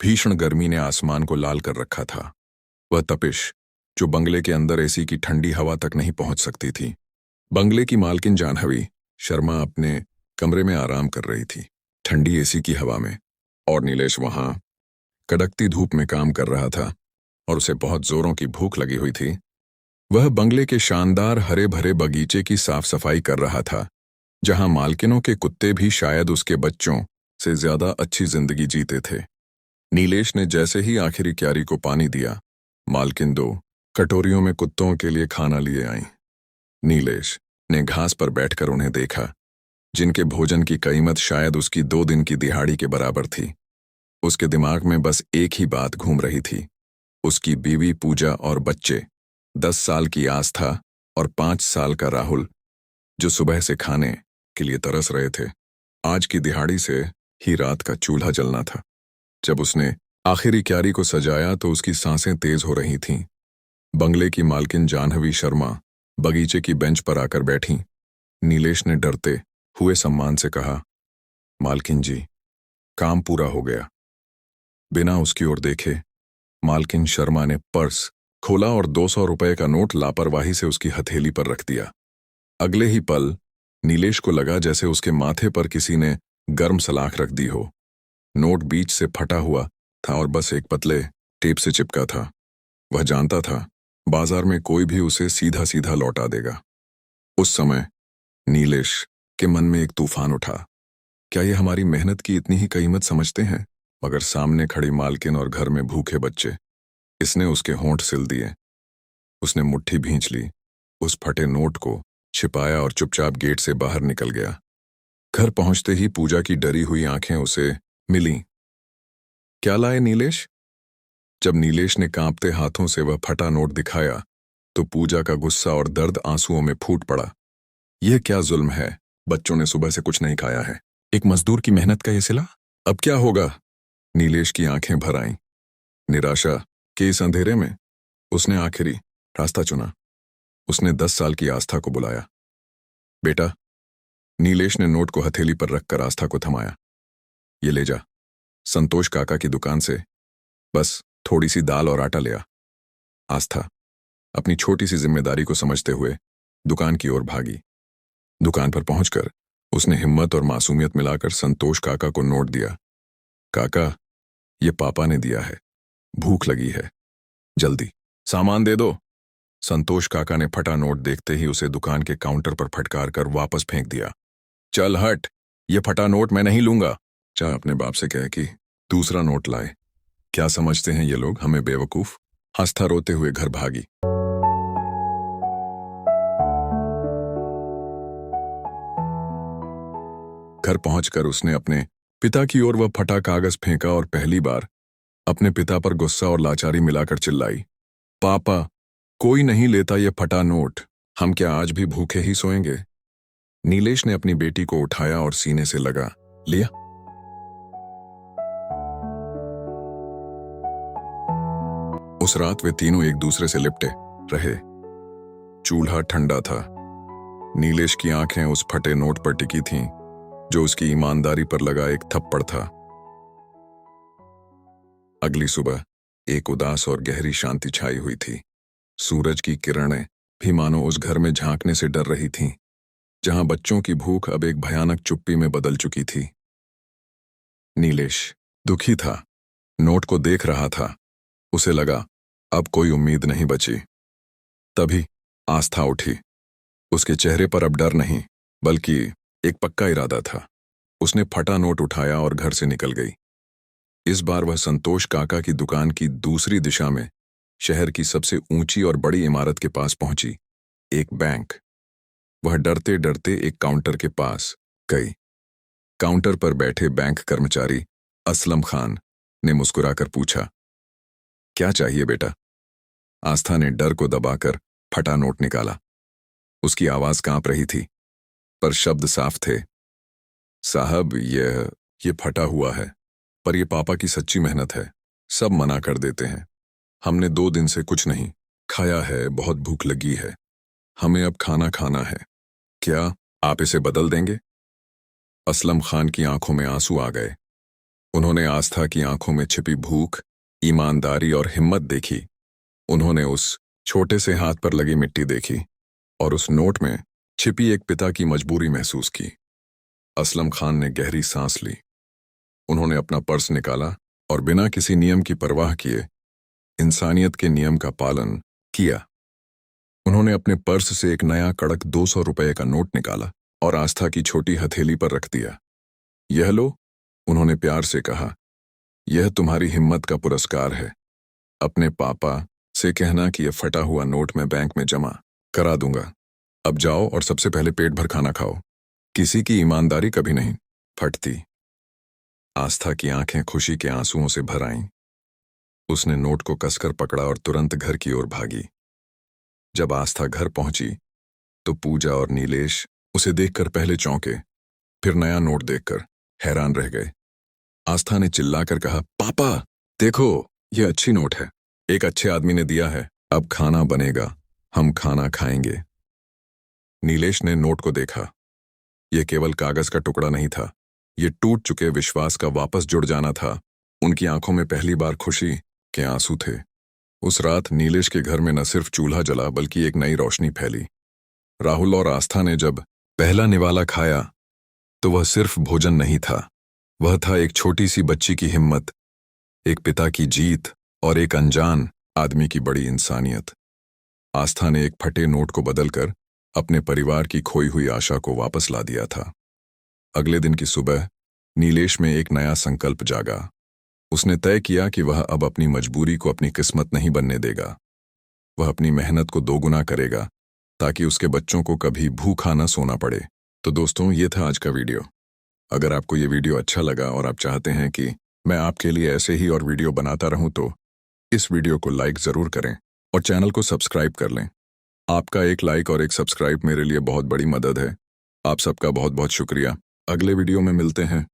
भीषण गर्मी ने आसमान को लाल कर रखा था। वह तपिश जो बंगले के अंदर एसी की ठंडी हवा तक नहीं पहुंच सकती थी। बंगले की मालकिन जानवी शर्मा अपने कमरे में आराम कर रही थी, ठंडी एसी की हवा में, और नीलेश वहां कड़कती धूप में काम कर रहा था और उसे बहुत जोरों की भूख लगी हुई थी। वह बंगले के शानदार हरे भरे बगीचे की साफ सफाई कर रहा था, जहां मालकिनों के कुत्ते भी शायद उसके बच्चों से ज्यादा अच्छी जिंदगी जीते थे। नीलेश ने जैसे ही आखिरी क्यारी को पानी दिया, मालकिन 2 कटोरियों में कुत्तों के लिए खाना लिए आईं। नीलेश ने घास पर बैठकर उन्हें देखा, जिनके भोजन की कीमत शायद उसकी 2 दिन की दिहाड़ी के बराबर थी। उसके दिमाग में बस एक ही बात घूम रही थी, उसकी बीवी पूजा और बच्चे, 10 साल की आस्था और 5 साल का राहुल, जो सुबह से खाने के लिए तरस रहे थे। आज की दिहाड़ी से ही रात का चूल्हा जलना था। जब उसने आखिरी क्यारी को सजाया तो उसकी सांसें तेज हो रही थीं। बंगले की मालकिन जानवी शर्मा बगीचे की बेंच पर आकर बैठी। नीलेश ने डरते हुए सम्मान से कहा, मालकिन जी, काम पूरा हो गया। बिना उसकी ओर देखे मालकिन शर्मा ने पर्स खोला और 200 रुपए का नोट लापरवाही से उसकी हथेली पर रख दिया। अगले ही पल नीलेश को लगा जैसे उसके माथे पर किसी ने गर्म सलाख रख दी हो। नोट बीच से फटा हुआ था और बस एक पतले टेप से चिपका था। वह जानता था बाजार में कोई भी उसे सीधा सीधा लौटा देगा। उस समय नीलेश के मन में एक तूफान उठा। क्या ये हमारी मेहनत की इतनी ही कीमत समझते हैं? मगर सामने खड़ी मालकिन और घर में भूखे बच्चे, इसने उसके होंठ सिल दिए। उसने मुट्ठी भींच ली, उस फटे नोट को छिपाया और चुपचाप गेट से बाहर निकल गया। घर पहुंचते ही पूजा की डरी हुई आंखें उसे मिलीं। क्या लाए नीलेश? जब नीलेश ने कांपते हाथों से वह फटा नोट दिखाया तो पूजा का गुस्सा और दर्द आंसुओं में फूट पड़ा। यह क्या जुल्म है? बच्चों ने सुबह से कुछ नहीं खाया है, एक मजदूर की मेहनत का यह सिला? अब क्या होगा? नीलेश की आंखें भर आईं। निराशा के इस अंधेरे में उसने आखिरी रास्ता चुना। उसने 10 साल की आस्था को बुलाया। बेटा, नीलेश ने नोट को हथेली पर रखकर आस्था को थमाया। ये ले जा, संतोष काका की दुकान से बस थोड़ी सी दाल और आटा ले आ। आस्था अपनी छोटी सी जिम्मेदारी को समझते हुए दुकान की ओर भागी। दुकान पर पहुंचकर उसने हिम्मत और मासूमियत मिलाकर संतोष काका को नोट दिया। काका, ये पापा ने दिया है, भूख लगी है, जल्दी सामान दे दो। संतोष काका ने फटा नोट देखते ही उसे दुकान के काउंटर पर फटकार कर वापस फेंक दिया। चल हट, ये फटा नोट मैं नहीं लूंगा। चाहे अपने बाप से कहे कि दूसरा नोट लाए। क्या समझते हैं ये लोग हमें बेवकूफ? आस्था रोते हुए घर भागी। घर पहुंचकर उसने अपने पिता की ओर वह फटा कागज फेंका और पहली बार अपने पिता पर गुस्सा और लाचारी मिलाकर चिल्लाई, पापा, कोई नहीं लेता ये फटा नोट, हम क्या आज भी भूखे ही सोएंगे? नीलेश ने अपनी बेटी को उठाया और सीने से लगा लिया। उस रात वे तीनों एक दूसरे से लिपटे रहे। चूल्हा ठंडा था। नीलेश की आंखें उस फटे नोट पर टिकी थीं, जो उसकी ईमानदारी पर लगा एक थप्पड़ था। अगली सुबह एक उदास और गहरी शांति छाई हुई थी। सूरज की किरणें भी मानो उस घर में झांकने से डर रही थीं, जहां बच्चों की भूख अब एक भयानक चुप्पी में बदल चुकी थी। नीलेश दुखी था, नोट को देख रहा था। उसे लगा अब कोई उम्मीद नहीं बची। तभी आस्था उठी। उसके चेहरे पर अब डर नहीं, बल्कि एक पक्का इरादा था। उसने फटा नोट उठाया और घर से निकल गई। इस बार वह संतोष काका की दुकान की दूसरी दिशा में शहर की सबसे ऊंची और बड़ी इमारत के पास पहुंची, एक बैंक। वह डरते डरते एक काउंटर के पास गई। काउंटर पर बैठे बैंक कर्मचारी असलम खान ने मुस्कुराकर पूछा, क्या चाहिए बेटा? आस्था ने डर को दबाकर फटा नोट निकाला। उसकी आवाज कांप रही थी, पर शब्द साफ थे। साहब, ये फटा हुआ है, पर यह पापा की सच्ची मेहनत है। सब मना कर देते हैं। हमने 2 दिन से कुछ नहीं खाया है, बहुत भूख लगी है। हमें अब खाना खाना है। क्या आप इसे बदल देंगे? असलम खान की आंखों में आंसू आ गए। उन्होंने आस्था की आंखों में छिपी भूख, ईमानदारी और हिम्मत देखी। उन्होंने उस छोटे से हाथ पर लगी मिट्टी देखी और उस नोट में छिपी एक पिता की मजबूरी महसूस की। असलम खान ने गहरी सांस ली। उन्होंने अपना पर्स निकाला और बिना किसी नियम की परवाह किए इंसानियत के नियम का पालन किया। उन्होंने अपने पर्स से एक नया कड़क 200 रुपए का नोट निकाला और आस्था की छोटी हथेली पर रख दिया। यह लो, उन्होंने प्यार से कहा, यह तुम्हारी हिम्मत का पुरस्कार है। अपने पापा से कहना कि यह फटा हुआ नोट मैं बैंक में जमा करा दूंगा। अब जाओ और सबसे पहले पेट भर खाना खाओ। किसी की ईमानदारी कभी नहीं फटती। आस्था की आंखें खुशी के आंसुओं से भर आईं। उसने नोट को कसकर पकड़ा और तुरंत घर की ओर भागी। जब आस्था घर पहुंची तो पूजा और नीलेश उसे देखकर पहले चौंके, फिर नया नोट देखकर हैरान रह गए। आस्था ने चिल्लाकर कहा, पापा देखो, यह अच्छी नोट है, एक अच्छे आदमी ने दिया है। अब खाना बनेगा, हम खाना खाएंगे। नीलेश ने नोट को देखा। यह केवल कागज का टुकड़ा नहीं था, यह टूट चुके विश्वास का वापस जुड़ जाना था। उनकी आंखों में पहली बार खुशी के आंसू थे। उस रात नीलेश के घर में न सिर्फ चूल्हा जला बल्कि एक नई रोशनी फैली। राहुल और आस्था ने जब पहला निवाला खाया तो वह सिर्फ भोजन नहीं था, वह था एक छोटी सी बच्ची की हिम्मत, एक पिता की जीत और एक अनजान आदमी की बड़ी इंसानियत। आस्था ने एक फटे नोट को बदलकर अपने परिवार की खोई हुई आशा को वापस ला दिया था। अगले दिन की सुबह नीलेश में एक नया संकल्प जागा। उसने तय किया कि वह अब अपनी मजबूरी को अपनी किस्मत नहीं बनने देगा। वह अपनी मेहनत को दोगुना करेगा ताकि उसके बच्चों को कभी भूखा न सोना पड़े। तो दोस्तों, ये था आज का वीडियो। अगर आपको ये वीडियो अच्छा लगा और आप चाहते हैं कि मैं आपके लिए ऐसे ही और वीडियो बनाता रहूं तो इस वीडियो को लाइक ज़रूर करें और चैनल को सब्सक्राइब कर लें। आपका एक लाइक और एक सब्सक्राइब मेरे लिए बहुत बड़ी मदद है। आप सबका बहुत बहुत शुक्रिया। अगले वीडियो में मिलते हैं।